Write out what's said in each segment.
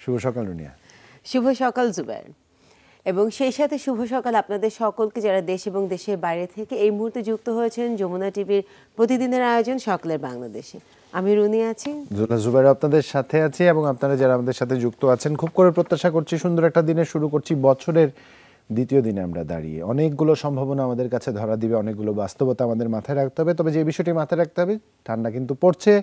শুভ সকাল রুনিয়া। শুভ সকাল জুবাইর, এবং সেই সাথে শুভ সকাল আপনাদের সকলকে যারা দেশ এবং দেশের বাইরে থেকে এই মুহূর্তে যুক্ত হয়েছেন যমুনা টিভির প্রতিদিনের আয়োজন সকালের বাংলাদেশে। আমি রুনিয়া আছি, জুবাইর আপনাদের সাথে আছি, এবং আপনারা যারা আমাদের সাথে যুক্ত আছেন খুব করে প্রত্যাশা করছি সুন্দর একটা দিনে শুরু করছি। বছরের দ্বিতীয় দিনে আমরা দাঁড়িয়ে অনেকগুলো সম্ভাবনা আমাদের কাছে ধরা দিবে, অনেকগুলো বাস্তবতা আমাদের মাথায় রাখতে হবে। তবে যে বিষয়টি মাথায় রাখতে হবে, ঠান্ডা কিন্তু পড়ছে,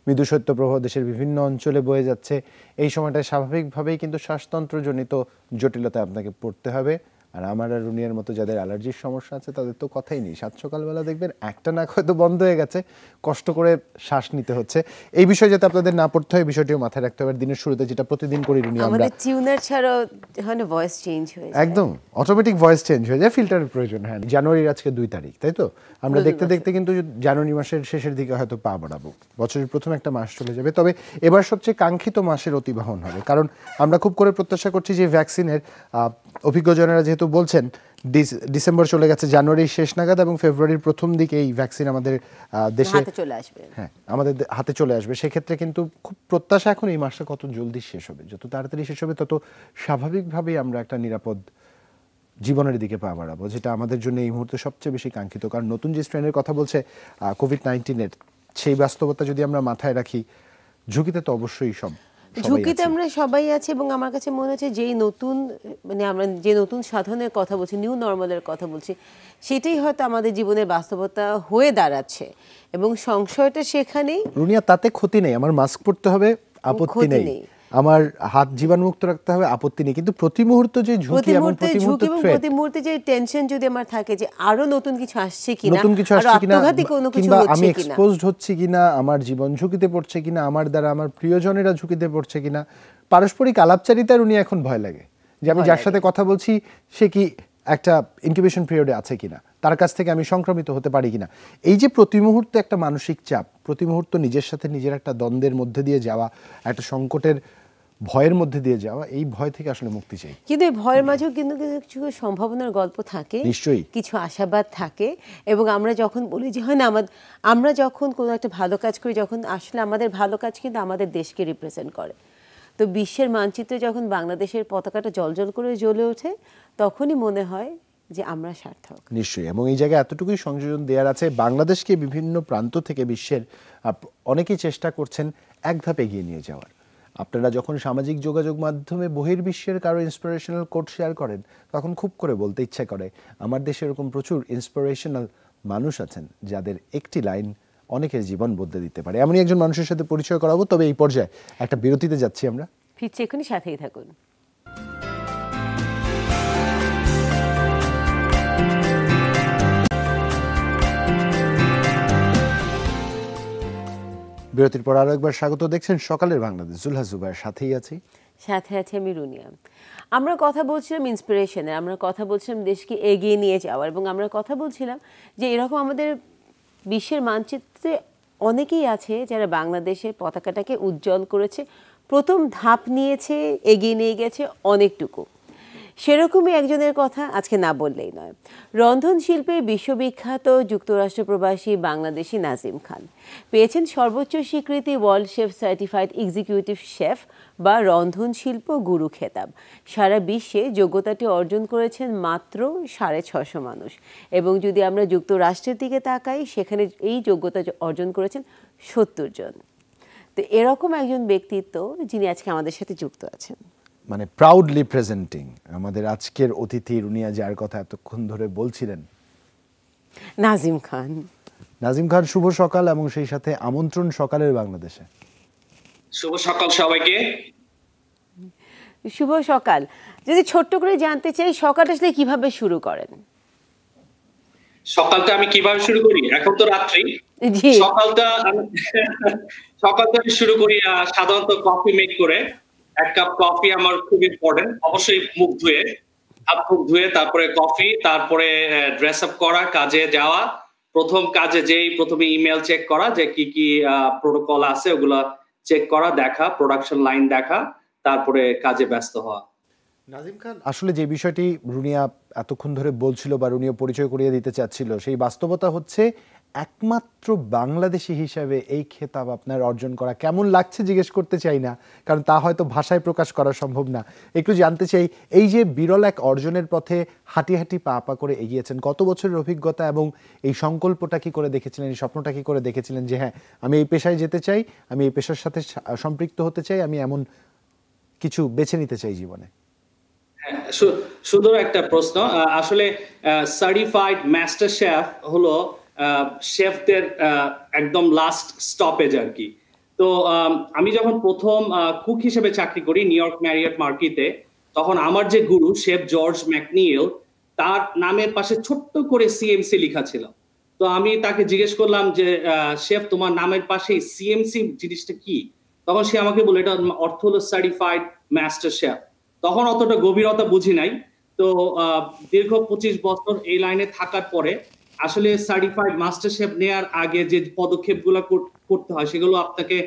মৃদু শৈত্যপ্রবাহ দেশের বিভিন্ন অঞ্চলে বয়ে যাচ্ছে। এই সময়টায় স্বাভাবিকভাবেই কিন্তু শ্বাসতন্ত্রজনিত জটিলতা আপনাকে পড়তে হবে। আর আমার আর রুনিয়ার মতো যাদের অ্যালার্জির সমস্যা আছে তাদের তো কথাই নেই। সাত সকালবেলা দেখবেন একটা নাক হয়তো বন্ধ হয়ে গেছে, কষ্ট করে শ্বাস নিতে হচ্ছে। এই বিষয়ে যাতে আপনাদের না পড়তে হয়, বিষয়টিও মাথায় রাখতে হবে। দিনের শুরুতে যেটা প্রতিদিন করি রুনিয়া, আমাদের টিউনার ছাড়াও হয় না, ভয়েস চেঞ্জ হয়ে যায়, একদম অটোমেটিক ভয়েস চেঞ্জ হয়ে যায়, ফিল্টারের প্রয়োজন হয় না। জানুয়ারির আজকে 2 তারিখ, তাই তো? আমরা দেখতে দেখতে কিন্তু জানুয়ারি মাসের শেষের দিকে হয়তো পা বাড়াবো, বছরের প্রথম একটা মাস চলে যাবে। তবে এবার সবচেয়ে কাঙ্ক্ষিত মাসের অতিবাহন হবে, কারণ আমরা খুব করে প্রত্যাশা করছি যে ভ্যাকসিনের অভিজ্ঞজনেরা যেহেতু বলছেন ডিসেম্বর চলে গেছে, জানুয়ারির শেষ নাগাদ এবং ফেব্রুয়ারির প্রথম দিকে এই ভ্যাকসিন আমাদের দেশে চলে আসবে। হ্যাঁ, আমাদের হাতে চলে আসবে। সেক্ষেত্রে কিন্তু খুব প্রত্যাশা এখন এই মাসটা কত জলদি শেষ হবে। যত তাড়াতাড়ি শেষ হবে তত স্বাভাবিকভাবেই আমরা একটা নিরাপদ জীবনের দিকে পা বাড়াবো, যেটা আমাদের জন্য এই মুহূর্তে সবচেয়ে বেশি কাঙ্ক্ষিত। কারণ নতুন যে স্ট্রেনের কথা বলছে কোভিড-19, সেই বাস্তবতা যদি আমরা মাথায় রাখি, ঝুঁকিতে তো অবশ্যই ঝুঁকিতে আমরা সবাই আছি। এবং আমার কাছে মনে হচ্ছে যেই নতুন, মানে আমরা যে নতুন সাধনের কথা বলছি, নিউ নর্মালের কথা বলছি, সেটাই হয়তো আমাদের জীবনের বাস্তবতা হয়ে দাঁড়াচ্ছে। এবং সংশয়টা সেখানেই রুনিয়া, তাতে ক্ষতি নেই। আমার মাস্ক পরতে হবে, আপত্তি নেই। আমার হাত জীবাণুমুক্ত রাখতে হবে, আপত্তি নেই। কিন্তু প্রতি মুহূর্তে যে ঝুঁকি এবং প্রতি মুহূর্তে যে টেনশন যদি আমার থাকে যে আরো নতুন কিছু আসছে কিনা, কিংবা আমি এক্সপোজড হচ্ছি কিনা, আমার জীবন ঝুঁকিতে পড়ছে কিনা, আমার দ্বারা আমার প্রিয়জনেরা ঝুঁকিতে পড়ছে কিনা, পারস্পরিক আলাপচারিতার উনি এখন ভয় লাগে যে আমি যার সাথে কথা বলছি সে কি একটা ইনকিউবেশন পিরিয়ডে আছে কিনা, তার কাছ থেকে আমি সংক্রমিত হতে পারি কিনা। এই যে প্রতি মুহূর্তে একটা মানসিক চাপ, প্রতি মুহূর্ত নিজের সাথে নিজের একটা দ্বন্দ্বের মধ্যে দিয়ে যাওয়া, একটা সংকটের ভয়ের মধ্যে দিয়ে যাওয়া, এই ভয় থেকে আসলে মুক্তি চাই। কিন্তু এই ভয়ের মাঝেও কিন্তু কিছু সম্ভাবনার গল্প থাকে, নিশ্চয়ই কিছু আশাবাদ থাকে। এবং আমরা যখন বলি যে হয় না, আমরা যখন কোনো একটা ভালো কাজ করি, যখন আসলে আমাদের ভালো কাজ কিন্তু আমাদের দেশকে রিপ্রেজেন্ট করে, তো বিশ্বের মানচিত্রে যখন বাংলাদেশের পতাকাটা জ্বলজ্বল করে জ্বলে ওঠে, তখনই মনে হয় যে আমরা সার্থক। নিশ্চয়ই। এবং এই জায়গায় এতটুকুই সংযোজন দেওয়ার আছে, বাংলাদেশকে বিভিন্ন প্রান্ত থেকে বিশ্বের অনেকেই চেষ্টা করছেন এক ধাপ এগিয়ে নিয়ে যাওয়ার। আপনারা যখন সামাজিক যোগাযোগ মাধ্যমে বহির্বিশ্বের কারো ইন্সপিরেশনাল কোট শেয়ার করেন, তখন খুব করে বলতে ইচ্ছা করে আমার দেশে এরকম প্রচুর ইন্সপিরেশনাল মানুষ আছেন যাদের একটি লাইন অনেকের জীবন বদলে দিতে পারে। এমনই একজন মানুষের সাথে পরিচয় করাবো। তবে এই পর্যায়ে একটা বিরতিতে যাচ্ছি আমরা, ফিরছি এখনই, সাথেই থাকুন। বিরতির পর আরো একবার স্বাগত। দেখছেন সকালের বাংলাদেশ, জুলহা জুবাইর সাথেই আছি, সাথে আছে আমি রুনিয়া। আমরা কথা বলছিলাম ইন্সপিরেশনের, আমরা কথা বলছিলাম দেশকে এগিয়ে নিয়ে যাওয়ার, এবং আমরা কথা বলছিলাম যে এরকম আমাদের বিশ্বের মানচিত্রে অনেকেই আছে যারা বাংলাদেশের পতাকাটাকে উজ্জ্বল করেছে, প্রথম ধাপ নিয়েছে, এগিয়ে নিয়ে গেছে অনেকটুকু। সেরকমই একজনের কথা আজকে না বললেই নয়। রন্ধন শিল্পে বিশ্ববিখ্যাত যুক্তরাষ্ট্র প্রবাসী বাংলাদেশি নাজিম খান পেয়েছেন সর্বোচ্চ স্বীকৃতি world chef certified executive chef বা রন্ধন শিল্প গুরু খেতাব। সারা বিশ্বে যোগ্যতাটি অর্জন করেছেন মাত্র 650 মানুষ, এবং যদি আমরা যুক্তরাষ্ট্রের দিকে তাকাই, সেখানে এই যোগ্যতা অর্জন করেছেন 70 জন। তো এরকম একজন ব্যক্তিত্ব যিনি আজকে আমাদের সাথে যুক্ত আছেন, মানে প্রাউডলি প্রেজেন্টিং আমাদের আজকের অতিথি রুনিয়া, যার কথা এতক্ষণ ধরে বলছিলেন, নাজিম খান। নাজিম খান, শুভ সকাল, এবং সেই সাথে আমন্ত্রণ সকালের বাংলাদেশে। শুভ সকাল সবাইকে। শুভ সকাল। যদি ছোট্ট করে জানতে চাই, সকালটা আসলে কিভাবে শুরু করেন? সকালটা আমি কিভাবে শুরু করি? এখন তো রাত্রি। সকালটা আমি শুরু করি সাধারণত কফি মেক করে। এক কাপ কফি আমার খুব ইম্পর্টেন্ট। অবশ্যই মুখ ধুয়ে, হাত মুখ ধুয়ে তারপরে কফি, তারপরে ড্রেস আপ করা, কাজে যাওয়া। প্রথম কাজে প্রথমে ইমেল চেক করা, যে কি কি প্রোটোকল আছে ওগুলা চেক করা, দেখা, প্রোডাকশন লাইন দেখা, তারপরে কাজে ব্যস্ত হওয়া। নাজিম খান, আসলে যে বিষয়টি রুনিয়া এতক্ষণ ধরে বলছিল বা রুনিয়া পরিচয় করিয়ে দিতে চাচ্ছিল, সেই বাস্তবতা হচ্ছে একমাত্র বাংলাদেশি হিসাবে এই খেতাব আপনার অর্জন করা কেমন লাগছে জিজ্ঞেস করতে চাই না, কারণ তা হয়তো ভাষায় প্রকাশ করা সম্ভব না। একটু জানতে চাই, এই যে বিরল এক অর্জনের পথে হাঁটি হাঁটি পা পা করে এগিয়েছেন, কত বছরের অভিজ্ঞতা এবং এই সংকল্পটা কি করে দেখেছিলেন, এই স্বপ্নটা কি করে দেখেছিলেন যে হ্যাঁ আমি এই পেশায় যেতে চাই, আমি এই পেশার সাথে সম্পৃক্ত হতে চাই, আমি এমন কিছু বেছে নিতে চাই জীবনে? সুন্দর একটা প্রশ্ন। আসলে সার্টিফাইড মাস্টার শেফ হলো শেফদের একদম লাস্ট স্টপেজ আর কি। তো আমি যখন প্রথম কুক হিসেবে চাকরি করি নিউ ইয়র্ক ম্যারিয়ট মার্কিতে, তখন আমার যে গুরু শেফ জর্জ ম্যাকনিল, তার নামের পাশে ছোট্ট করে সিএমসি লেখা ছিল। তো আমি তাকে জিজ্ঞেস করলাম যে শেফ তোমার নামের পাশে সিএমসি জিনিসটা কি? তখন সে আমাকে বলে এটা অর্থ হলো সার্টিফাইড মাস্টার শেফ। তখন অতটা গভীরতা বুঝি নাই। তো দীর্ঘ 25 বছর এই লাইনে থাকার পরে আসলে সার্টিফাইড মাস্টার শেফ নেওয়ার আগে যে পদক্ষেপগুলো করতে হয় সেগুলো আপনাকে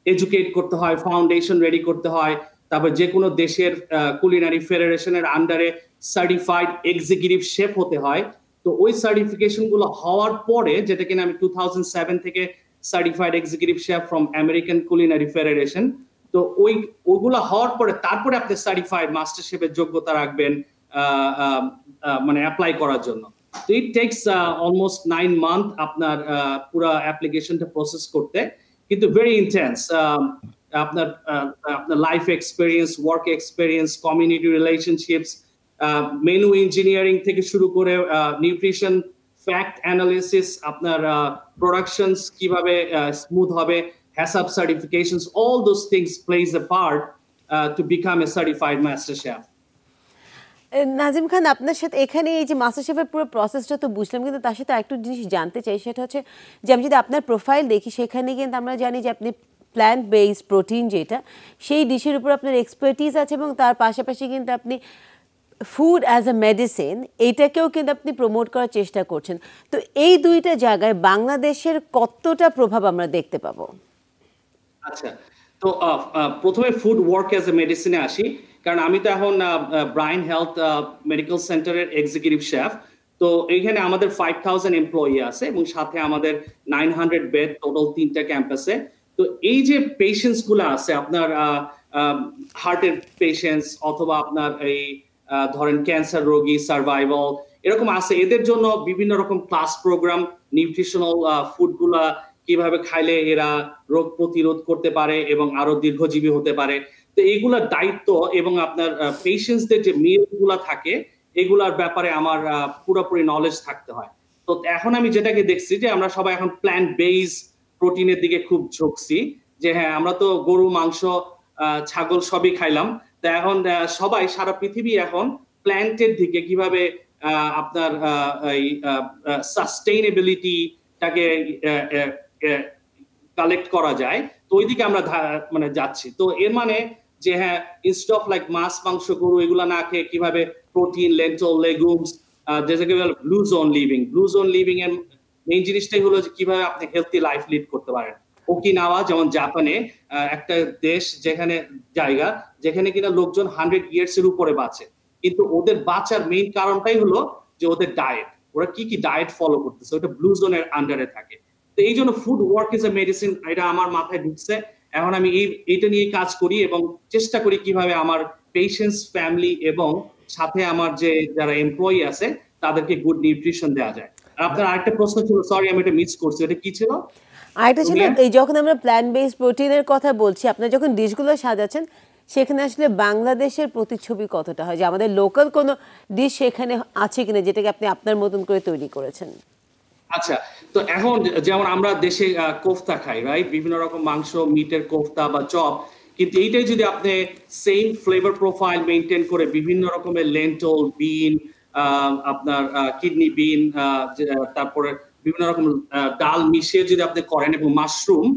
এডুকেট করতে হয়, ফাউন্ডেশন রেডি করতে হয়, তারপর যে কোনো দেশের কুলিনারি ফেডারেশনের আন্ডারে সার্টিফাইড এক্সিকিউটিভ শেফ হতে হয়। তো ওই সার্টিফিকেশন গুলো হওয়ার পরে, যেটা কিনা আমি 2007 থেকে certified executive chef from American culinary federation, তো ওইগুলো হওয়ার পরে তারপরে আপনি সার্টিফাইড মাস্টার শেফের যোগ্যতা রাখবেন মানে অ্যাপ্লাই করার জন্য। তো ইট টেকস অলমোস্ট 9 মান্থ আপনার পুরো অ্যাপ্লিকেশনটা প্রসেস করতে, কিন্তু ভেরি ইন্টেন্স। আপনার life experience, work experience, community relationships, menu engineering থেকে শুরু করে নিউট্রিশন ফ্যাক্ট অ্যানালিসিস, আপনার প্রোডাকশনস কিভাবে স্মুথ হবে, HACCP certifications, all those things plays a part to become a certified master chef. Nazim Khan, আপনার সাথে এখানে এই যে মাস্টার শেফের পুরো প্রসেসটা তো বুঝলাম, কিন্তু তার সাথে আরেকটু জিনিস জানতে চাই, সেটা হচ্ছে যে আমি যদি আপনার প্রোফাইল দেখি সেখানে কিন্তু আমরা জানি যে আপনি প্ল্যান্ট বেসড প্রোটিন যেটা, সেই ডিশের উপর আপনার এক্সপার্টিস আছে, এবং তার পাশাপাশি কিন্তু আপনি ফুড অ্যাজ এ মেডিসিন এইটাকেও কিন্তু আপনি প্রমোট করার চেষ্টা করছেন। তো এই দুইটা জায়গায় বাংলাদেশের কতটা প্রভাব আমরা দেখতে পাবো? আচ্ছা, তো প্রথমে ফুড ওয়ার্ক অ্যাজ এ মেডিসিনে আসি, কারণ আমি তো এখন ব্রাইন হেলথ মেডিকেল সেন্টারের এক্সিকিউটিভ শেফ। তো এইখানে আমাদের 5000 এমপ্লয়ি আছে এবং সাথে আমাদের 900 বেড টোটাল 3টা ক্যাম্পাসে। তো এই যে পেশেন্টস গুলো আছে আপনার হার্টের পেশেন্টস অথবা আপনার এই ধরেন ক্যান্সার রোগী, সার্ভাইভাল এরকম আছে, এদের জন্য বিভিন্ন রকম ক্লাস প্রোগ্রাম, নিউট্রিশনাল ফুডগুলা কিভাবে খাইলে এরা রোগ প্রতিরোধ করতে পারে এবং আরো দীর্ঘজীবী হতে পারে। তো এইগুলার দায়িত্ব এবং আপনার পেশেন্টসদের যে মিলগুলা থাকে এগুলার ব্যাপারে আমার পুরোপুরি নলেজ থাকতে হয়। তো এখন আমি যেটাকে দেখছি যে আমরা সবাই এখন প্ল্যান্ট বেস প্রোটিনের দিকে খুব ঝুঁকছি, যে হ্যাঁ আমরা তো গরু মাংস ছাগল সবই খাইলাম, তো এখন সবাই সারা পৃথিবী এখন প্ল্যান্টের দিকে কিভাবে আপনার এই সাস্টেইনেবিলিটিটাকে কালেক্ট করা যায়, তো ওইদিকে আমরা মানে যাচ্ছি। তো এর মানে যে হ্যাঁ ইনস্টেড অফ লাইক মাছ মাংস গরু এগুলা না খেয়ে কিভাবে প্রোটিন, লেন্টল, লেগুমস, যেটাকে বলে blue zone living, blue zone living এর মেইন জিনিসটাই হলো যে কিভাবে আপনি হেলথি লাইফ লিড করতে পারেন। ওকিনাওয়া যেমন জাপানে একটা দেশ, যেখানে জায়গা যেখানে কিনা লোকজন 100 ইয়ার্স এর উপরে বাঁচে, কিন্তু ওদের বাঁচার মেইন কারণটাই হলো যে ওদের ডায়েট, ওরা কি কি ডায়েট ফলো করতেছে, ওটা ব্লু জোনের আন্ডারে থাকে। তো এই জন্য food work is a medicine, এটা আমার মাথায় ঢুকছে। এখন আমি এইটা নিয়ে কাজ করি এবং চেষ্টা করি কিভাবে আমার পেশেন্টস, ফ্যামিলি এবং সাথে আমার যে যারা এমপ্লয়ি আছে তাদেরকে গুড নিউট্রিশন দেওয়া যায়। আর আপনার আরেকটা প্রশ্ন ছিল, সরি আমি এটা মিস করছি, এটা কি ছিল? আরেকটা ছিল এই যখন আমরা প্ল্যান্ট বেসড প্রোটিনের কথা বলছি, আপনারা যখন ডিশগুলো সাজাচ্ছেন সেখানে আসলে বাংলাদেশের প্রতিচ্ছবি কতটা হয়, যে আমাদের লোকাল কোনো ডিশ সেখানে আছে কিনা যেটাকে আপনি আপনার মতন করে তৈরি করেছেন? আচ্ছা, তো এখন যেমন আমরা দেশে কোফতা খাই, রাইট, বিভিন্ন রকম মাংস, মিটের কোফতা বা চপ, কিন্তু এইটাই যদি আপনি সেম ফ্লেভার প্রোফাইল মেইনটেইন করে বিভিন্ন রকমের লেন্টল, বিন, আপনার কিডনি বিন, তারপরে বিভিন্ন রকম ডাল মিশিয়ে যদি আপনি করেন এবং মাশরুম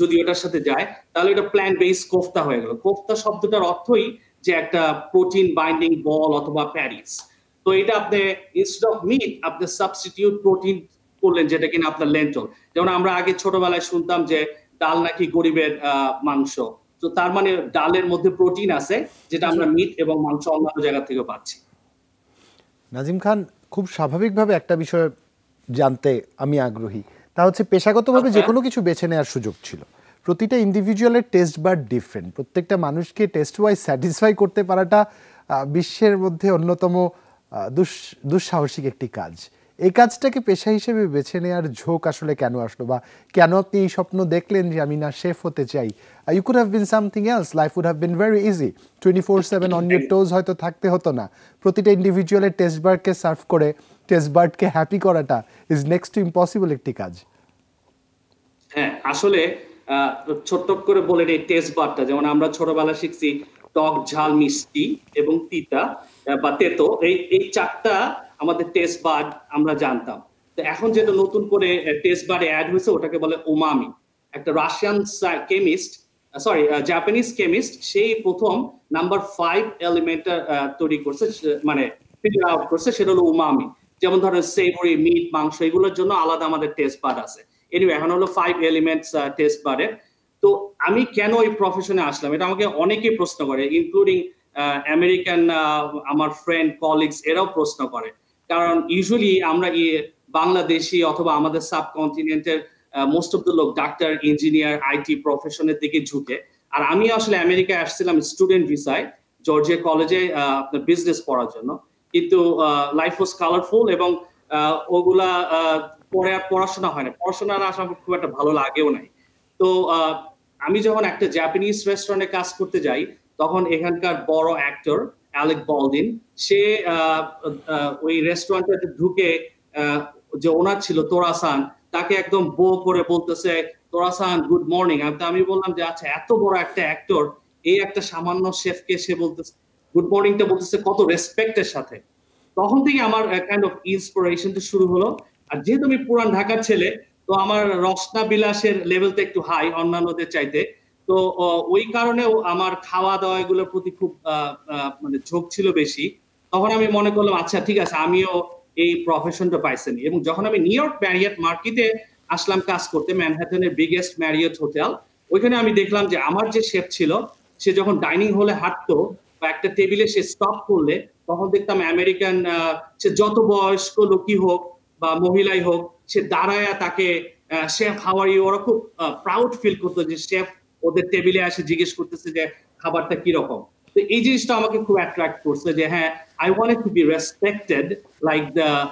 যদি ওটার সাথে যায়, তাহলে এটা প্ল্যান্ট বেসড কোফতা হয়ে গেল। কোফতা শব্দটার অর্থই যে একটা প্রোটিন বাইন্ডিং বল অথবা প্যারিস। তো এটা আপনি ইনস্টেড অফ মিট আপনি সাবস্টিটিউট প্রোটিন করলেন, যেটা কিনা আপনার লেন্টল। যেমন আমরা আগে ছোটবেলায় শুনতাম যে ডাল নাকি গরিবের মাংস, তো তার মানে ডালের মধ্যে প্রোটিন আছে যেটা আমরা মিট এবং মাংস অন্যান্য জায়গা থেকে পাচ্ছি। নাজিম খান, খুব স্বাভাবিকভাবে একটা বিষয় জানতে আমি আগ্রহী, তা হচ্ছে পেশাগতভাবে আচ্ছা। যে কোনো কিছু বেছে নেওয়ার সুযোগ ছিল, প্রতিটা ইন্ডিভিজুয়ালের টেস্ট বার ডিফারেন্ট, প্রত্যেকটা মানুষকে টেস্ট ওয়াইজ স্যাটিসফাই করতে পারাটা বিশ্বের মধ্যে অন্যতম দুঃসাহসিক একটি কাজ। এই কাজটাকে পেশা হিসেবে বেছে নেওয়ার ঝোঁক আসলে কেন আসলো, বা কেন আপনি এই স্বপ্ন দেখলেন যে আমি না শেফ হতে চাই? You could have been something else, life would have been very easy, 24/7 on your toes হয়তো থাকতে হতো না। প্রতিটা ইন্ডিভিজুয়ালের টেস্ট বারকে সার্ভ করে টেস্ট বারকে হ্যাপি করাটা ইজ নেক্সট টু ইম্পসিবল একটি কাজ। হ্যাঁ, আসলে ছোট্ট করে বলে এই টেস্ট বারটা, যেমন আমরা ছোটবেলা শিখছি টক, ঝাল, মিষ্টি এবং তিতা বা তেতো, এই চারটা আমাদের টেস্ট বার আমরা জানতাম। তো এখন যেটা নতুন করে টেস্ট বারে অ্যাড হয়েছে ওটাকে বলে উমামি। একটা Russian chemist, sorry Japanese chemist, সেই প্রথম নাম্বার 5 এলিমেন্টটা তৈরি করছে, মানে ফিগার আউট করছে, সেটা হলো উমামি। যেমন ধরেন সেভরি, মিট, মাংস, এগুলোর জন্য আলাদা আমাদের টেস্ট বার আছে। এনিওয়ে, এখন হলো 5 এলিমেন্টস টেস্ট বারে। তো আমি কেন এই প্রফেশনে আসলাম, এটা আমাকে অনেকেই প্রশ্ন করে, ইনক্লুডিং আমেরিকান আমার ফ্রেন্ড, কলিগস, এরাও প্রশ্ন করে। কারণ ইউজুয়ালি আমরা বাংলাদেশি অথবা আমাদের সাবকন্টিনেন্টের মোস্ট অফ দ্য লোক ডাক্তার, ইঞ্জিনিয়ার, আইটি প্রফেশনের দিকে ঝুঁকে। আর আমি আসলে আমেরিকায় আসছিলাম স্টুডেন্ট ভিসায়, জর্জিয়া কলেজে আপনার বিজনেস পড়ার জন্য। কিন্তু লাইফ ওয়াজ কালারফুল এবং ওগুলা পরে আর পড়াশোনা হয় না, পড়াশোনা না আসলে খুব একটা ভালো লাগেও নাই। তো আমি যখন একটা জাপানিজ রেস্টুরেন্টে কাজ করতে যাই, তখন এখানকার বড় অ্যাক্টর অ্যালেক বলদিন, সে ওই রেস্টুরেন্টে ঢুকে যে ওনার ছিল তোরাসান, তাকে একদম বো করে বলতেছে, তোরাসান গুড মর্নিং। আমি বললাম যে আচ্ছা, এত বড় একটা অ্যাক্টর, এই একটা সামান্য শেফকে সে বলতেছে গুড মর্নিংটা, বলতেছে কত রেসপেক্টের সাথে। তখন থেকে আমার কাইন্ড অফ ইন্সপিরেশনটা শুরু হলো। আর যেহেতু আমি পুরান ঢাকার ছেলে, তো আমার রসনা বিলাসের লেভেলটা একটু হাই অন্যান্যদের চাইতে। তো ওই কারণেও আমার খাওয়া দাওয়া এগুলোর প্রতি খুব মানে ঝোঁক ছিল বেশি। তখন আমি মনে করলাম আচ্ছা ঠিক আছে, আমিও এই প্রফেশনটা পাইছি। এবং যখন আমি নিউ ইয়র্ক ম্যারিয়ট মার্কেটে আসলাম কাজ করতে, ম্যানহাটনের বিগেস্ট ম্যারিয়ট হোটেল, ওইখানে আমি দেখলাম যে আমার যে শেফ ছিল, সে যখন ডাইনিং হলে হাঁটতো বা একটা টেবিলে সে স্টপ করলে, তখন দেখতাম আমেরিকান, সে যত বয়স্ক লোকই হোক বা মহিলাই হোক, সে দাঁড়ায় তাকে শেফ হাউ আর ইউ, ওরা খুব প্রাউড ফিল করতো যে শেফ ওদের টেবিলে এসে জিজ্ঞেস করতেছে যে খাবারটা কিরকম। তো এই জিনিসটা আমাকে খুব অ্যাট্রাক্ট করছে যে হ্যাঁ, I wanted to be respected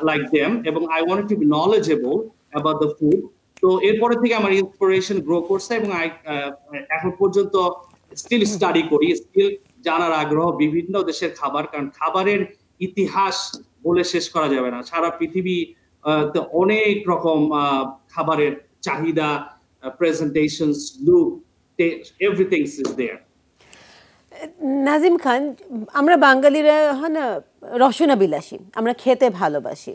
like them, এবং I wanted to be knowledgeable about the food. তো এরপরে থেকে আমার ইন্সপিরেশন গ্রো করছে এবং এখন পর্যন্ত স্টিল স্টাডি করি, স্টিল জানার আগ্রহ বিভিন্ন দেশের খাবার, কারণ খাবারের ইতিহাস বলে শেষ করা যাবে না। সারা পৃথিবী অনেক রকম খাবারের চাহিদা, presentations, look, everything is there. Nazim খান, আমরা বাঙালিরা হয় না রসনা বিলাসী, আমরা খেতে ভালোবাসি,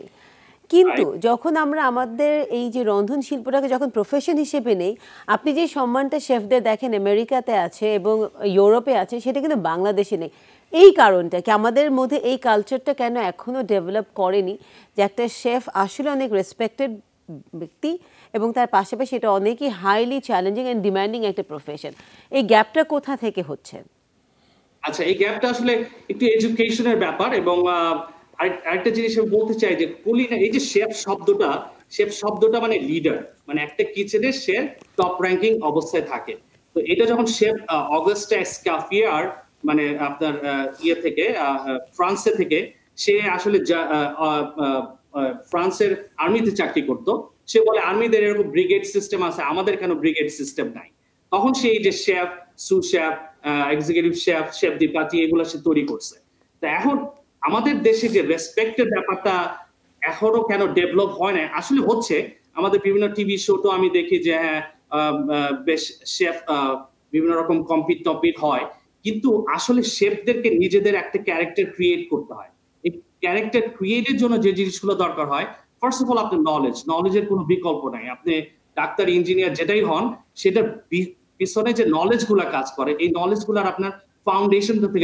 কিন্তু যখন আমরা আমাদের এই যে রন্ধন শিল্পটাকে যখন প্রফেশন হিসেবে নেই, আপনি যে সম্মানটা শেফদের দেখেন আমেরিকাতে আছে এবং ইউরোপে আছে, সেটা কিন্তু বাংলাদেশে নেই। এই কারণটা কি, আমাদের মধ্যে এই কালচারটা কেন এখনো ডেভেলপ করেনি যে একটা শেফ আসলে অনেক রেসপেক্টেড ব্যক্তি এবং তার পাশাপাশি এটা অনেকই হাইলি চ্যালেঞ্জিং অ্যান্ড ডিমান্ডিং একটা প্রফেশন? এই গ্যাপটা কোথা থেকে হচ্ছে? আচ্ছা, এই গ্যাপটা আসলে একটু এডুকেশনের ব্যাপার। এবং আরেকটা জিনিস আমি বলতে চাই যে এই যে শেফ শব্দটা মানে লিডার, মানে একটা কিচেনের সে টপ র্যাঙ্কিং অবস্থায় থাকে। তো এটা যখন শেফ অগাস্টা এসকাফিয়ার, মানে আপনার থেকে ফ্রান্সে থেকে, সে আসলে ফ্রান্সের আর্মিতে চাকরি করতো। সে বলে আর্মিদের এরকম ব্রিগেড সিস্টেম আছে, আমাদের কেন ব্রিগেড সিস্টেম নাই? তখন সেই যে শেফ, সু শেফ, এক্সিকিউটিভ শেফ, শেফ দি পার্টি, এগুলো সে তৈরি করছে। তো এখন আমাদের দেশে যে রেসপেক্টের ব্যাপারটা এখনো কেন ডেভেলপ হয় না? আসলে হচ্ছে, আমাদের বিভিন্ন টিভি শো তো আমি দেখি যে হ্যাঁ, বেশ শেফ বিভিন্ন রকম কম্পিট হয়, কিন্তু আসলে শেফদেরকে নিজেদের একটা ক্যারেক্টার ক্রিয়েট করতে হয়। এই ক্যারেক্টার ক্রিয়েটের জন্য যে জিনিসগুলো দরকার হয়, ফার্স্ট অফ অল আপনার নলেজের কোনো বিকল্প নাই। আপনি ডাক্তার, ইঞ্জিনিয়ার যেটাই হন, সেটার পিছনে যে নলেজ গুলা কাজ করে, এই নলেজ গুলার আপনার ফাউন্ডেশন থেকে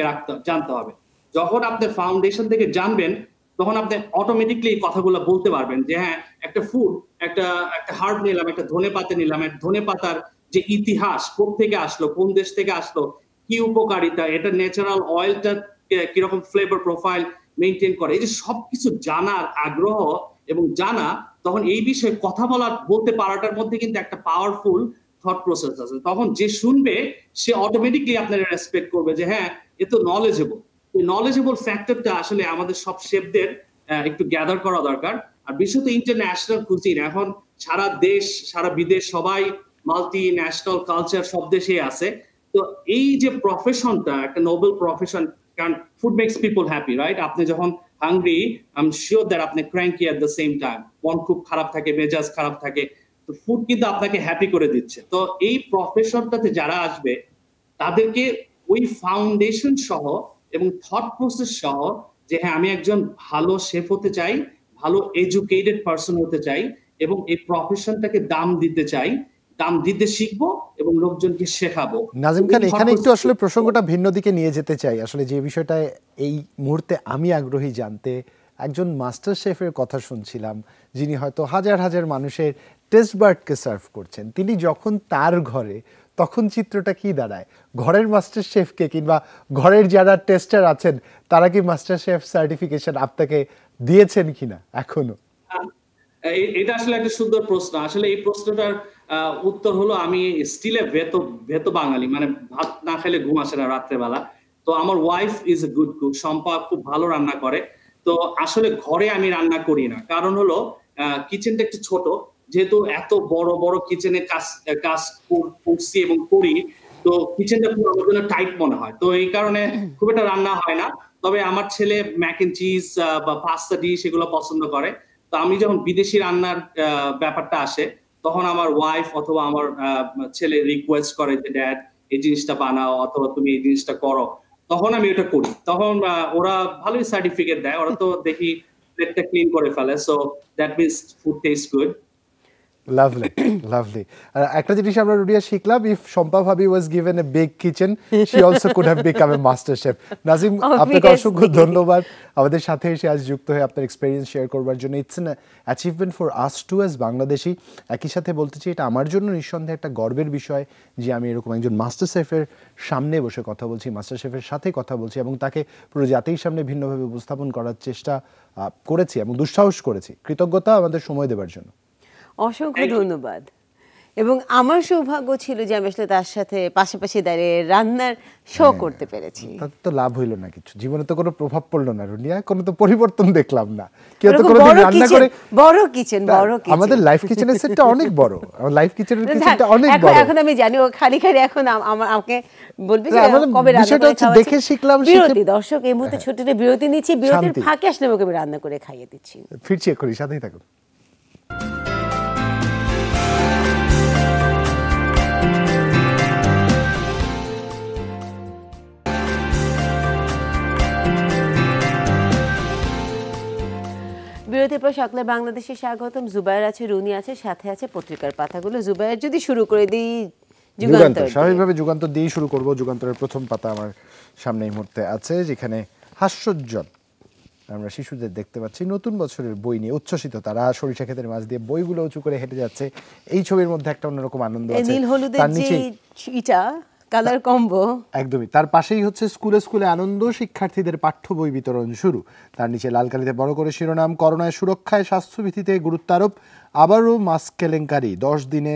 জানতে হবে। যখন আপনি ফাউন্ডেশন থেকে জানবেন, তখন আপনি অটোমেটিকলি এই কথাগুলো বলতে পারবেন যে হ্যাঁ, একটা ফুড, একটা হার্ব নিলাম, একটা ধনে পাতা নিলাম, একটা ধনে পাতার যে ইতিহাস, কোথা থেকে আসলো, কোন দেশ থেকে আসলো, কি উপকারিতা, এটা ন্যাচারাল অয়েলটা কিরকম ফ্লেভার প্রোফাইল মেনটেন করে, এই যে সবকিছু জানার আগ্রহ, এবং জানা, তখন এই বিষয়ে কথা বলতে পারাটার মধ্যে কিন্তু একটা পাওয়ারফুল থট প্রসেস আছে। তখন যে শুনবে সে অটোমেটিকলি আপনারা রেসপেক্ট করবে যে হ্যাঁ, এ তো নলেজেবল। এই নলেজেবল ফ্যাক্টরটা আসলে আমাদের সব শেফদের একটু গ্যাদার করা দরকার। আর বিশেষত ইন্টারন্যাশনাল কুজিন, এখন সারা দেশ সারা বিদেশ সবাই মাল্টি ন্যাশনাল কালচার সব দেশেই আছে। তো এই যে প্রফেশনটা একটা নোবেল প্রফেশন, কারণ food makes people happy, right? আপনি যখন hungry, I am sure that আপনি cranky at the same time, মন খুব খারাপ থাকে, মেজাজ খারাপ থাকে, তো ফুড কিন্তু আপনাকে হ্যাপি করে দিচ্ছে। তো এই প্রফেশনটাতে যারা আসবে তাদেরকে ওই ফাউন্ডেশন সহ এবং থট প্রসেস সহ যে হ্যাঁ, আমি একজন ভালো শেফ হতে চাই, ভালো এডুকেটেড পারসন হতে চাই এবং এই প্রফেশনটাকে দাম দিতে চাই, দাম দিতে শিখবো এবং লোকজনকে শেখাবো। নাজিম খান, এখানে একটু আসলে প্রসঙ্গটা ভিন্ন দিকে নিয়ে যেতে চাই। আসলে যে বিষয়টা এই মুহূর্তে আমি আগ্রহী জানতে, একজন মাস্টার শেফের কথা শুনছিলাম যিনি হয়তো হাজার হাজার মানুষের টেস্ট বার্ডকে সার্ভ করছেন, তিনি যখন তার ঘরে, তখন চিত্রটা কি দাঁড়ায়? ঘরের মাস্টার শেফকে কিংবা ঘরের যারা টেস্টার আছেন তারা কি মাস্টার শেফ সার্টিফিকেশন আপনাকে দিয়েছেন কিনা এখনো? এটা আসলে একটা সুন্দর প্রশ্ন। আসলে এই প্রশ্নটার উত্তর হলো আমি স্টিলে ভেতো বাঙালি, মানে ভাত না খেলে ঘুম আসে না রাত্রেবেলা। তো আমার wife is a good cook, Shampa খুব ভালো রান্না করে। তো আসলে ঘরে আমি রান্না করি না, কারণ হলো কিচেনটা একটু ছোট, যেহেতু এত বড় বড় কিচেনে কাজ করছি এবং করি, তো কিচেনটা খুব আমার জন্য টাইট মনে হয়, তো এই কারণে খুব একটা রান্না হয় না। তবে আমার ছেলে ম্যাক এন্ড চিজ বা পাস্তা ডিশ এগুলো পছন্দ করে। তো আমি যখন বিদেশি রান্নার ব্যাপারটা আসে, তখন আমার ওয়াইফ অথবা আমার ছেলে রিকোয়েস্ট করে যে ড্যাড এই জিনিসটা বানাও অথবা তুমি এই জিনিসটা করো, তখন আমি এটা করি। তখন ওরা ভালোই সার্টিফিকেট দেয়, ওরা তো দেখি প্লেটটা ক্লিন করে ফেলে, so that means food taste good. Lovely, lovely. আর একটা জিনিস আমরা রুডিয়া শিখলাম, if Shampa bhabi was given a big kitchen, she also could have become a master chef. Nazim, আপনাকে অসংখ্য ধন্যবাদ আমাদের সাথে এসে আজ যুক্ত হয়ে আপনার এক্সপেরিয়েন্স শেয়ার করবার জন্য। It's an achievement for us to as Bangladeshi. একই সাথে বলতে চাই, এটা আমার জন্য নিঃসন্দেহে একটা গর্বের বিষয় যে আমি এরকম একজন মাস্টার শেফের সামনে বসে কথা বলছি, মাস্টার শেফের সাথে কথা বলছি এবং তাকে পুরো জাতির সামনে ভিন্নভাবে উপস্থাপন করার চেষ্টা করেছি এবং দুঃসাহস করেছি। কৃতজ্ঞতা আমাদের সময় দেওয়ার জন্য। অসংখ্য ধন্যবাদ। এবং আমার সৌভাগ্য ছিল যে আমি আসলে তার সাথে পাশাপাশি দাঁড়িয়ে রান্নার শো করতে পেরেছি। তাতে তো লাভ হইলো না কিছু, জীবনে তো কোনো প্রভাব পড়লো না রুনিয়া, কোনো তো পরিবর্তন দেখলাম না। কেউ তো কোনোদিন রান্না করে বড় কিচেন, আমাদের লাইফ কিচেনের সেটটা অনেক বড়, আমার লাইফ কিচেনের কিচেনটা অনেক বড়। এখন আমি জানি ও খালি এখন আমাকে বলবে যে কবে রান্না করে খাওয়াচ্ছি। দেখে শিখলাম। বিরতি, দর্শক এই মুহূর্তে ছোট একটা বিরতি নিচ্ছি, বিরতির ফাঁকে আসলে ওকে আমি রান্না করে খাইয়ে দিচ্ছি। ফিরছি এক্ষুনি, সাথেই থাকুন। বিরতির পর সকলে বাংলাদেশে স্বাগতম। জুবায়ের আছে, রুনি আছে, সাথে আছে পত্রিকার পাতাগুলো। জুবায়ের, যদি শুরু করে দিই যুগান্তর, স্বাভাবিকভাবে যুগান্তর দিয়ে শুরু করব। যুগান্তরের প্রথম পাতা আমার সামনে এই মুহূর্তে আছে, যেখানে হাস্যোজ্জ্বল আমরা শিশুদের দেখতে পাচ্ছি নতুন বছরের বই নিয়ে উচ্ছ্বসিত। তারা সরিষা ক্ষেতের মাছ দিয়ে বইগুলো উঁচু করে হেঁটে যাচ্ছে। এই ছবির মধ্যে একটা অন্যরকম আনন্দ আছে। নীল হলুদের যে ইটা কালার কম্বো, একদমই তার পাশেই হচ্ছে স্কুলে স্কুলে আনন্দ, শিক্ষার্থীদের পাঠ্য বই বিতরণ শুরু। তার নিচে লাল কালিতে বড় করে শিরোনাম, করোনায় সুরক্ষায় স্বাস্থ্যবিধিতে গুরুত্ব আরোপ, আবারও মাস্ক কেলেঙ্কারি, 10 দিনে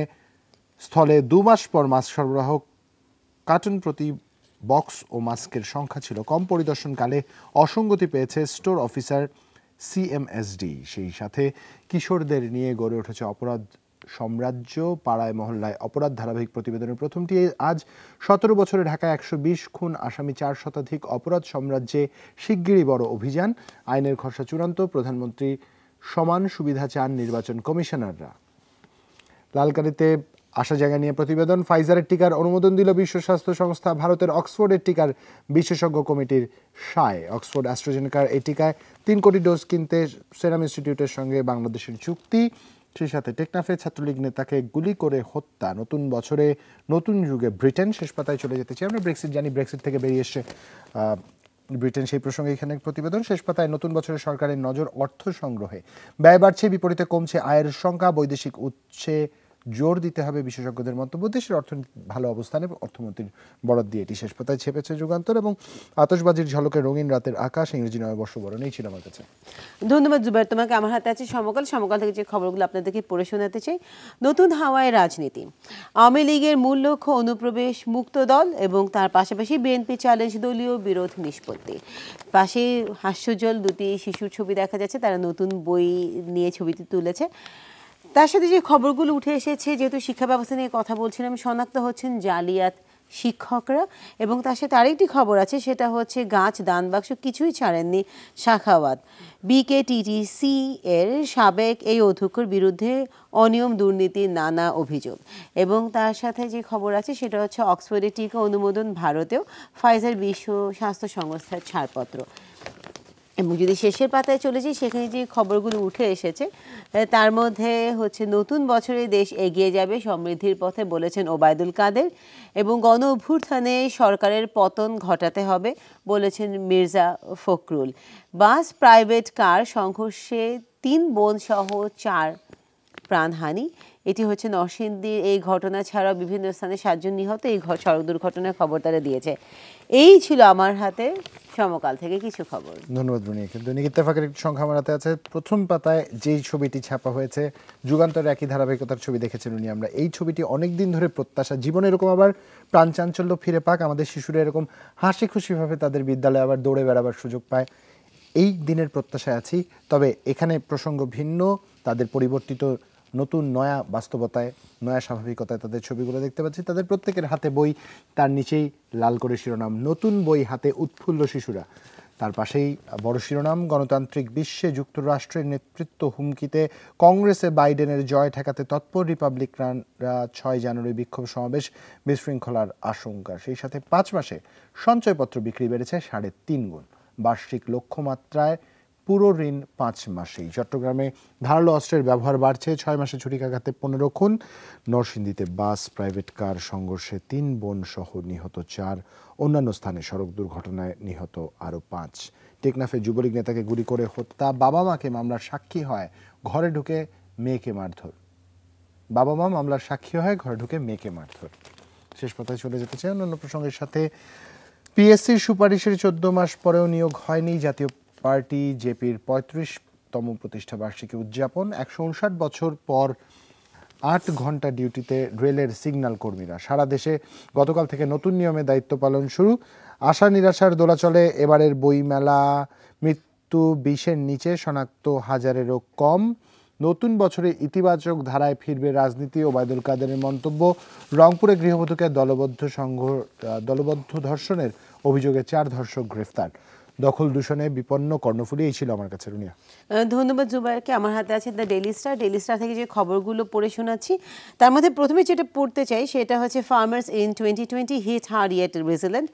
স্থলে 2 মাস পর মাস্ক সরবরাহ, কার্টন প্রতি বক্স ও মাস্কের সংখ্যা ছিল কম, পরিদর্শনকালে অসঙ্গতি পেয়েছে স্টোর অফিসার সিএমএসডি। সেই সাথে কিশোরদের নিয়ে গড়ে উঠেছে অপরাধ সাম্রাজ্য, পাড়ায় মহল্লায় অপরাধ ধারাবাহিক প্রতিবেদনের প্রথমটি আজ। 17 বছরে ঢাকায় 120 খুন, আসামি 4 শতাধিক, অপরাধ সাম্রাজ্যে শিগগিরই বড় অভিযান, আইনের খসড়া চূড়ান্ত, প্রধানমন্ত্রী সমান সুবিধা চান নির্বাচন কমিশনাররা। লালকালিতে আশা জায়গা নিয়ে প্রতিবেদন, ফাইজারের টিকার অনুমোদন দিল বিশ্ব স্বাস্থ্য সংস্থা, ভারতের অক্সফোর্ডের টিকার বিশেষজ্ঞ কমিটির সায়। অক্সফোর্ড অ্যাস্ট্রাজেনেকার এই টিকায় 3 কোটি ডোজ কিনতে সেরাম ইনস্টিটিউটের সঙ্গে বাংলাদেশের চুক্তি। সেই সাথে টেকনাফে ছাত্রলীগ নেতাকে গুলি করে হত্যা, নতুন বছরে নতুন যুগে ব্রিটেন। শেষ পাতায় চলে যেতে চাই আমরা। ব্রেক্সিট জানি, ব্রেক্সিট থেকে বেরিয়ে এসছে ব্রিটেন, সেই প্রসঙ্গে এখানে প্রতিবেদন। শেষ পাতায় নতুন বছরে সরকারের নজর অর্থ সংগ্রহে, ব্যয় বাড়ছে বিপরীতে কমছে আয়ের সংখ্যা, বৈদেশিক উৎসে জোর দিতে হবে বিশেষজ্ঞদের মন্তব্য। দেশের অর্থনীতি ভালো অবস্থানে, অর্থমন্ত্রীর বরাদ দিয়ে এটি শেষ পাতায় ছেপেছে যুগান্তর। এবং আতশবাজির ঝলকে রঙিন রাতের আকাশ, ইংরেজি নববর্ষ বরণ, এই ছিল আমার কাছে। ধন্যবাদ জুবাইর তোমাকে। আমার হাতে আছে সমকাল। সমকাল থেকে যে খবরগুলো আপনাদেরকে পড়ে শোনাতে চাই। নতুন হাওয়ায় রাজনীতি, আওয়ামী লীগের মূল লক্ষ্য অনুপ্রবেশ মুক্ত দল এবং তার পাশাপাশি বিএনপি চ্যালেঞ্জ দলীয় বিরোধ নিষ্পত্তি। পাশে হাস্যজ্জ্বল দুটি শিশুর ছবি দেখা যাচ্ছে, তারা নতুন বই নিয়ে ছবিটি তুলেছে। তার সাথে যে খবরগুলো উঠে এসেছে, যেহেতু শিক্ষা ব্যবস্থা নিয়ে কথা বলছিলাম, শনাক্ত হচ্ছেন জালিয়াত শিক্ষকরা। এবং তার সাথে আরেকটি খবর আছে, সেটা হচ্ছে গাছ দান বাক্স কিছুই ছাড়েননি সাখাওয়াত। বিকেটিটিসি এর সাবেক এই অধ্যক্ষর বিরুদ্ধে অনিয়ম দুর্নীতির নানা অভিযোগ। এবং তার সাথে যে খবর আছে সেটা হচ্ছে অক্সফোর্ডের টিকা অনুমোদন ভারতেও, ফাইজার বিশ্ব স্বাস্থ্য সংস্থার ছাড়পত্র। এবং যদি শেষের পাতায় চলে যাই, সেখানে যে খবরগুলো উঠে এসেছে তার মধ্যে হচ্ছে নতুন বছরে দেশ এগিয়ে যাবে সমৃদ্ধির পথে বলেছেন ওবায়দুল কাদের। এবং গণ অভ্যুত্থানে সরকারের পতন ঘটাতে হবে বলেছেন মির্জা ফখরুল। বাস প্রাইভেট কার সংঘর্ষে 3 বোন সহ 4 প্রাণহানি। এটি হচ্ছে নরসিংদীর এই ঘটনা ছাড়াও বিভিন্ন স্থানে 7 জন নিহত এই সড়ক দুর্ঘটনার খবর তারা দিয়েছে। এই ছিল আমার হাতে সমকাল থেকে কিছু খবর। ধন্যবাদ রুনিয়াকে। দৈনিক ইত্তেফাকের একটি সংখ্যা আমার হাতে আছে। প্রথম পাতায় যেই ছবিটি ছাপা হয়েছে, যুগান্তরের একই ধারাবাহিকতার ছবি দেখেছেন উনি। আমরা এই ছবিটি অনেকদিন ধরে প্রত্যাশা, জীবনে এরকম আবার প্রাণ চাঞ্চল্য ফিরে পাক, আমাদের শিশুরা এরকম হাসি খুশিভাবে তাদের বিদ্যালয়ে আবার দৌড়ে বেড়াবার সুযোগ পায়, এই দিনের প্রত্যাশায় আছি। তবে এখানে প্রসঙ্গ ভিন্ন, তাদের পরিবর্তিত নতুন নয়া বাস্তবতায়, নয়া স্বাভাবিকতায় তাদের ছবিগুলো দেখতে পাচ্ছি। তাদের প্রত্যেকের হাতে বই, তার নিচেই লাল করে শিরোনাম নতুন বই হাতে উৎফুল্ল শিশুরা। তার পাশেই বড় শিরোনাম গণতান্ত্রিক বিশ্বে যুক্তরাষ্ট্রের নেতৃত্ব হুমকিতে, কংগ্রেসে বাইডেনের জয় ঠেকাতে তৎপর রিপাবলিকানরা, 6 জানুয়ারি বিক্ষোভ সমাবেশ, বিশৃঙ্খলার আশঙ্কা। সেই সাথে 5 মাসে সঞ্চয়পত্র বিক্রি বেড়েছে 3.5 গুণ, বার্ষিক লক্ষ্যমাত্রায় পুরো ঋণ 5 মাসেই। চট্টগ্রামে ধারালো অস্ত্রের ব্যবহার বাড়ছে, 6 মাসে ছুরিকাঘাতে 15 খুন। নরসিংদীতে বাস প্রাইভেট কার সংঘর্ষে 3 বোন সহ নিহত 4, অন্যান্য স্থানে সড়ক দুর্ঘটনায় নিহত আরও 5। টেকনাফে যুবলীগ নেতাকে গুলি করে হত্যা, বাবা মাকে মামলার সাক্ষী হয়, ঘরে ঢুকে মেয়েকে মারধর। বাবা মা মামলার সাক্ষী হয়, ঘরে ঢুকে মেয়েকে মারধর। শেষ পাতায় চলে যেতে চাই অন্যান্য প্রসঙ্গের সাথে। পিএসসির সুপারিশের 14 মাস পরেও নিয়োগ হয়নি, জাতীয় পার্টি জেপির 35তম প্রতিষ্ঠা বার্ষিকী উদযাপন। 159 বছর পর 8 ঘন্টা ডিউটিতে রেলের সিগন্যাল কর্মীরা। সারা দেশে গতকাল থেকে নতুন নিয়মে দায়িত্ব পালন শুরু। আশা নিরাশার দোলাচলে এবারের বইমেলা, মৃত্যু 20-এর নিচে, শনাক্ত 1000-এরও কম। নতুন বছরে ইতিবাচক ধারায় ফিরবে রাজনীতি, ওবায়দুল কাদেরের মন্তব্য। রংপুরে গৃহবধূকে দলবদ্ধ ধর্ষণের অভিযোগে 4 ধর্ষক গ্রেফতার। দখল দূষণে বিপন্ন কর্ণফুলী। এই ছিল আমার কাছে রুনিয়া। ধন্যবাদ জুবাইরকে। আমার হাতে আছে the daily star. Daily star থেকে যে খবরগুলো পড়ে শোনাচ্ছি, তার মধ্যে প্রথমে যেটা পড়তে চাই সেটা হচ্ছে farmers in 2020 hit hard yet resilient.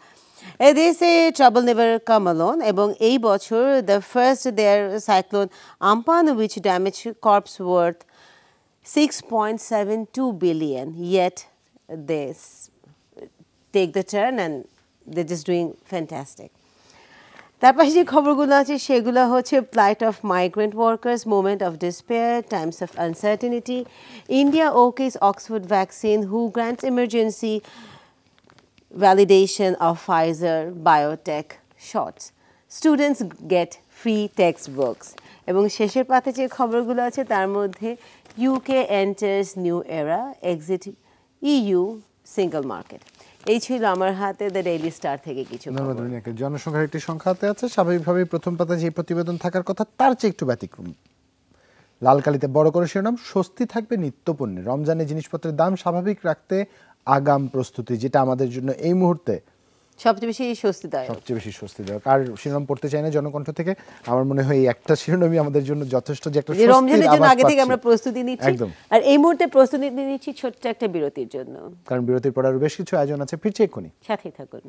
They say trouble never come alone. এবং এই বছর the first their cyclone Amphan which damaged crops worth 6.72 billion, yet they take the turn and they're just doing fantastic. তার পাশে যে খবরগুলো আছে সেগুলো হচ্ছে plight of migrant workers, moment of despair, times of uncertainty, India okays Oxford vaccine, হু grants emergency validation of Pfizer biotech shots, students get free textbooks। এবং শেষের পাতে যে খবরগুলো আছে তার মধ্যে UK enters new era, exit EU single market। এই ছিল আমার হাতে দ্য ডেইলি স্টার থেকে কিছু খবর। জনসংখ্যার একটি সংখ্যা হাতে আছে। স্বাভাবিকভাবেই প্রথম পাতায় যে প্রতিবেদন থাকার কথা তার চেয়ে একটু ব্যতিক্রম। লাল কালিতে বড় করে শিরোনাম স্বস্তি থাকবে নিত্যপণ্যে, রমজানে জিনিসপত্রের দাম স্বাভাবিক রাখতে আগাম প্রস্তুতি, যেটা আমাদের জন্য এই মুহূর্তে সবচেয়ে বেশি স্বস্তিদায়ক। আর শিরোনাম পড়তে চাই না জনকণ্ঠ থেকে, আমার মনে হয় এই একটা শিরোনামই আমাদের জন্য যথেষ্ট, যে একটা রমজানের জন্য আগে থেকে আমরা প্রস্তুতি নিচ্ছি। আর এই মুহূর্তে প্রস্তুতি নিচ্ছি ছোট্ট একটা বিরতির জন্য, কারণ বিরতির পর আরো বেশ কিছু আয়োজন আছে। ফিরছি এক্ষুনি, সাথেই থাকুন।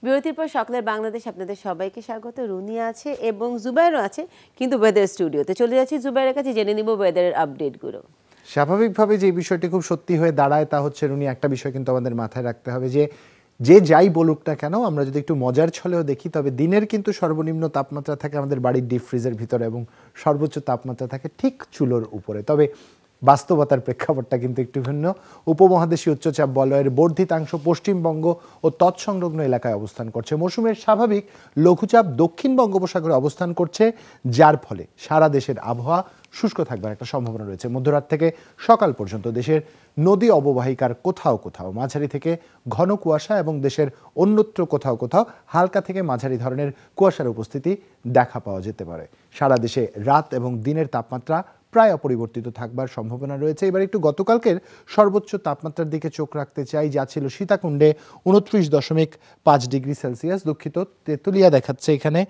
বিরতির পর সকালের বাংলাদেশ আপনাদের সবাইকে স্বাগত। রুনিয়া আছে এবং জুবাইরও আছে, কিন্তু ওয়েদার স্টুডিওতে। চলে যাচ্ছি জুবাইরের কাছে, জেনে নিব ওয়েদারের আপডেটগুলো। স্বাভাবিকভাবে যে বিষয়টি খুব সত্যি হয়ে দাঁড়ায় তা হচ্ছে রুনি, একটা বিষয় কিন্তু আমাদের মাথায় রাখতে হবে যে যে যাই বলুক না কেন, আমরা যদি একটু মজার ছলেও দেখি তবে দিনের কিন্তু সর্বনিম্ন তাপমাত্রা থাকে আমাদের বাড়ির ডিপ ফ্রিজের ভিতরে এবং সর্বোচ্চ তাপমাত্রা থাকে ঠিক চুলোর উপরে। তবে বাস্তবতার প্রেক্ষাপটটা কিন্তু একটু ভিন্ন। উপমহাদেশীয় উচ্চচাপ বলয়ের বর্ধিতাংশ পশ্চিমবঙ্গ ও তৎসংলগ্ন এলাকায় অবস্থান করছে। মৌসুমের স্বাভাবিক লঘুচাপ দক্ষিণ বঙ্গোপসাগরে অবস্থান করছে, যার ফলে সারা দেশের আবহাওয়া শুষ্ক থাকবার একটা সম্ভাবনা রয়েছে। মধ্যরাত থেকে সকাল পর্যন্ত দেশের নদী অববাহিকার কোথাও কোথাও মাঝারি থেকে ঘন কুয়াশা এবং দেশের অন্যত্র কোথাও কোথাও হালকা থেকে মাঝারি ধরনের কুয়াশার উপস্থিতি দেখা পাওয়া যেতে পারে। সারা দেশে রাত এবং দিনের তাপমাত্রা প্রায় অপরিবর্তিত থাকবার সম্ভাবনা রয়েছে। এবার একটু গতকালকের সর্বোচ্চ তাপমাত্রার দিকে চোখ রাখতে চাই, যা ছিল সীতাকুণ্ডে 29.5 ডিগ্রি সেলসিয়াস। দুঃখিত, তেঁতুলিয়া দেখাচ্ছে এখানে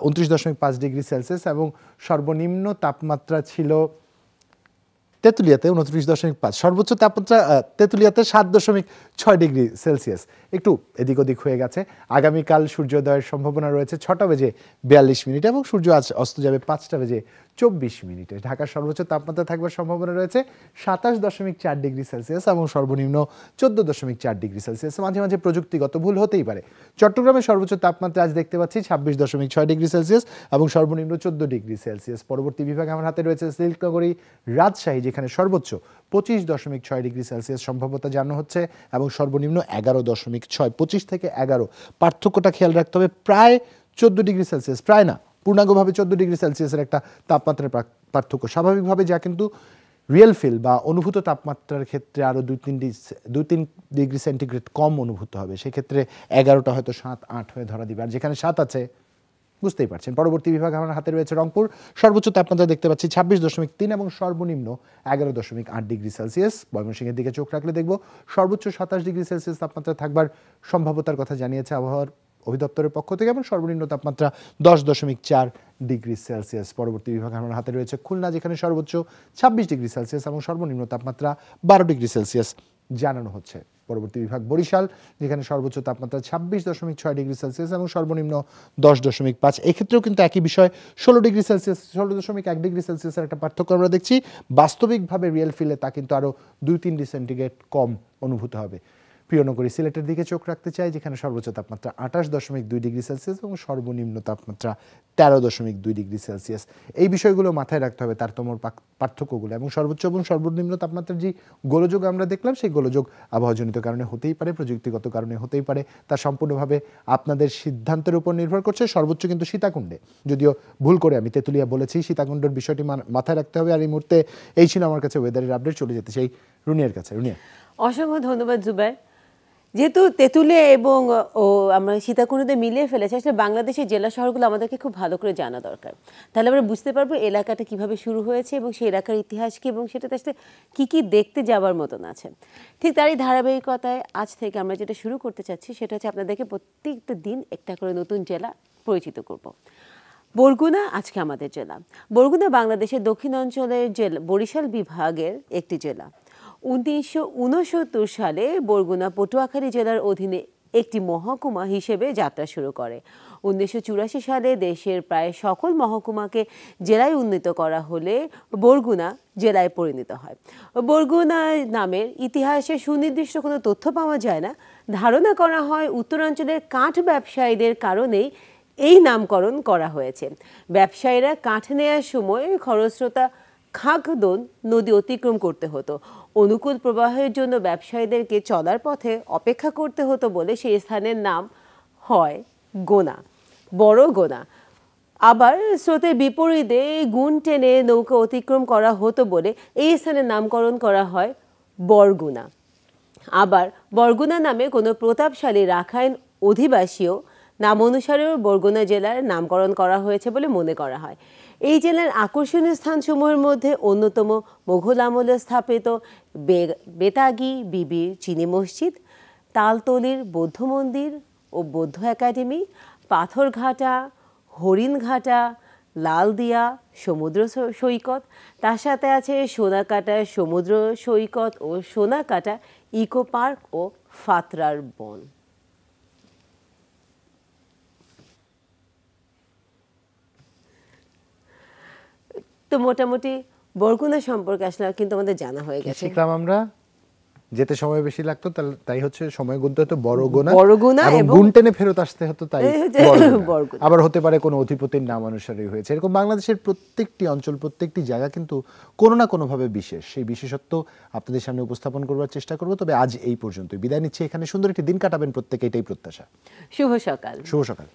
29.5 ডিগ্রি সেলসিয়াস এবং সর্বনিম্ন তাপমাত্রা ছিল তেঁতুলিয়াতে 29.5, সর্বোচ্চ তাপমাত্রা তেঁতুলিয়াতে 7.6 ডিগ্রি সেলসিয়াস। একটু এদিক ওদিক হয়ে গেছে। আগামীকাল সূর্যোদয়ের সম্ভাবনা রয়েছে 6:42 এবং সূর্য আজ অস্ত যাবে 5:24। ঢাকার সর্বোচ্চ তাপমাত্রা থাকবার সম্ভাবনা রয়েছে 27.4 ডিগ্রি সেলসিয়াস এবং সর্বনিম্ন 14.4 ডিগ্রি সেলসিয়াস। মাঝে মাঝে প্রযুক্তিগত ভুল হতেই পারে। চট্টগ্রামের সর্বোচ্চ তাপমাত্রা আজ দেখতে পাচ্ছি 26.6 ডিগ্রি সেলসিয়াস এবং সর্বনিম্ন 14 ডিগ্রি সেলসিয়াস। পরবর্তী বিভাগ আমার হাতে রয়েছে সিল্কনগরী, রাজশাহী, যেখানে সর্বোচ্চ 25.6 ডিগ্রি সেলসিয়াস সম্ভাব্যতা জানানো হচ্ছে এবং সর্বনিম্ন 11.6। 25 থেকে 11 পার্থক্যটা খেয়াল রাখতে হবে, প্রায় 14 ডিগ্রি সেলসিয়াস, প্রায় না, পূর্ণাঙ্গভাবে 14 ডিগ্রি সেলসিয়াসের একটা তাপমাত্রার পার্থক্য। স্বাভাবিকভাবে যা কিন্তু রিয়েল ফিল বা অনুভূত তাপমাত্রার ক্ষেত্রে আরও 2-3 ডিগ্রি সেন্টিগ্রেড কম অনুভূত হবে। সেক্ষেত্রে 11টা হয়তো 7-8 হয়ে ধরা দিবে, আর যেখানে 7 আছে বুঝতেই পারছেন। পরবর্তী বিভাগ আমার হাতে রয়েছে রংপুর, সর্বোচ্চ তাপমাত্রা দেখতে পাচ্ছি 26.3 এবং সর্বনিম্ন 11.8 ডিগ্রি সেলসিয়াস। ময়মনসিংহের দিকে চোখ রাখলে দেখব সর্বোচ্চ 27 ডিগ্রি সেলসিয়াস তাপমাত্রা থাকবার সম্ভাব্যতার কথা জানিয়েছে আবহাওয়ার অধিদপ্তরের পক্ষ থেকে এবং সর্বনিম্ন তাপমাত্রা 10.4 ডিগ্রি সেলসিয়াস। পরবর্তী বিভাগ আমার হাতে রয়েছে খুলনা, যেখানে সর্বোচ্চ 26 ডিগ্রি সেলসিয়াস এবং সর্বনিম্ন তাপমাত্রা 12 ডিগ্রি সেলসিয়াস জানানো হচ্ছে। পরবর্তী বিভাগ বরিশাল, যেখানে সর্বোচ্চ তাপমাত্রা 26.6 ডিগ্রি সেলসিয়াস এবং সর্বনিম্ন 10.5। এক্ষেত্রেও কিন্তু একই বিষয়, 16 ডিগ্রি সেলসিয়াস 16.1 ডিগ্রি সেলসিয়াসের একটা পার্থক্য আমরা দেখছি। বাস্তবিকভাবে রিয়েল ফিলে তা কিন্তু আরও 2-3 ডিগ্রি সেন্টিগ্রেড কম অনুভূত হবে। প্রিয়নগরী সিলেটের দিকে চোখ রাখতে চাই, যেখানে সর্বোচ্চ তাপমাত্রা 28.2 ডিগ্রি সেলসিয়াস এবং সর্বনিম্ন তাপমাত্রা 13.2 ডিগ্রি সেলসিয়াস। এই বিষয়গুলো মাথায় রাখতে হবে, তারতম্য পার্থক্যগুলো এবং সর্বোচ্চ এবং সর্বনিম্ন তাপমাত্রার যে গোলযোগ আমরা দেখলাম, সেই গোলযোগ আবহাওয়াজনিত কারণে হতেই পারে, প্রযুক্তিগত কারণে হতেই পারে, তা সম্পূর্ণভাবে আপনাদের সিদ্ধান্তের উপর নির্ভর করছে। সর্বোচ্চ কিন্তু সীতাকুণ্ডে, যদিও ভুল করে আমি তেঁতুলিয়া বলেছি, সীতাকুণ্ডের বিষয়টি মাথায় রাখতে হবে। আর এই মুহূর্তে এই ছিল আমার কাছে ওয়েদারের আপডেট। চলে যেতে সেই রুনিয়ার কাছে। রুনিয়া, অসংখ্য ধন্যবাদ জুবাইর। যেহেতু তেঁতুলিয়া এবং আমরা সীতাকুণ্ডে মিলিয়ে ফেলেছি, আসলে বাংলাদেশের জেলা শহরগুলো আমাদেরকে খুব ভালো করে জানা দরকার, তাহলে আমরা বুঝতে পারবো এলাকাটা কিভাবে শুরু হয়েছে এবং সেই এলাকার ইতিহাস কি এবং সেটাতে আসলে কী কী দেখতে যাওয়ার মতন আছে। ঠিক তারই ধারাবাহিকতায় আজ থেকে আমরা যেটা শুরু করতে চাচ্ছি সেটা হচ্ছে আপনাদেরকে প্রত্যেকটা দিন একটা করে নতুন জেলা পরিচিত করব। বরগুনা আজকে আমাদের জেলা। বরগুনা বাংলাদেশের দক্ষিণাঞ্চলের জেলা, বরিশাল বিভাগের একটি জেলা। 1969 সালে বরগুনা পটুয়াখালী জেলার অধীনে একটি মহকুমা হিসেবে যাত্রা শুরু করে। 1984 সালে দেশের প্রায় সকল মহকুমাকে জেলায় উন্নীত করা হলে বরগুনা জেলায় পরিণত হয়। বরগুনা নামের ইতিহাসে সুনির্দিষ্ট কোনো তথ্য পাওয়া যায় না। ধারণা করা হয় উত্তরাঞ্চলের কাঠ ব্যবসায়ীদের কারণেই এই নামকরণ করা হয়েছে। ব্যবসায়ীরা কাঠ নেওয়ার সময় খরস্রোতা খাগদন নদী অতিক্রম করতে হতো। অনুকূল প্রবাহের জন্য ব্যবসায়ীদেরকে চলার পথে অপেক্ষা করতে হতো বলে সেই স্থানের নাম হয় গোনা, বড় গোনা। আবার স্রোতের বিপরীতে গুণ টেনে নৌকা অতিক্রম করা হতো বলে এই স্থানের নামকরণ করা হয় বরগুনা। আবার বরগুনা নামে কোনো প্রতাপশালী রাখাইন অধিবাসীও নাম অনুসারেও বরগুনা জেলার নামকরণ করা হয়েছে বলে মনে করা হয়। এই জেলার আকর্ষণীয় স্থানসমূহের মধ্যে অন্যতম মোঘল আমলে স্থাপিত বেতাগী বিবির চিনি মসজিদ, তালতলির বৌদ্ধ মন্দির ও বৌদ্ধ একাডেমি, পাথরঘাটা, হরিণঘাটা, লালদিয়া সমুদ্র সৈকত, তার সাথে আছে সোনাকাটা সমুদ্র সৈকত ও সোনাকাটা ইকো পার্ক ও ফাতরার বন। তো মোটামুটি বরগুনা সম্পর্কে আসলে কিন্তু আমাদের জানা হয়ে গেছে। শিখলাম আমরা যেতে সময় বেশি লাগতো তাই হচ্ছে সময় গুনতে হতো বরগুনা এবং গুণ টেনে ফেরত আসতে হতো তাই বরগুনা। আবার হতে পারে কোনো অধিপতির নাম অনুসারে হয়েছে। এরকম বাংলাদেশের প্রত্যেকটি অঞ্চল প্রত্যেকটি জায়গা কিন্তু কোনো না কোনোভাবে বিশেষ, সেই বিশেষত্ব আপনাদের সামনে উপস্থাপন করবার চেষ্টা করব। তবে আজ এই পর্যন্তই, বিদায় নিচ্ছি এখানে। সুন্দর একটি দিন কাটাবেন প্রত্যেকে, এটাই প্রত্যাশা। শুভ সকাল। শুভ সকাল।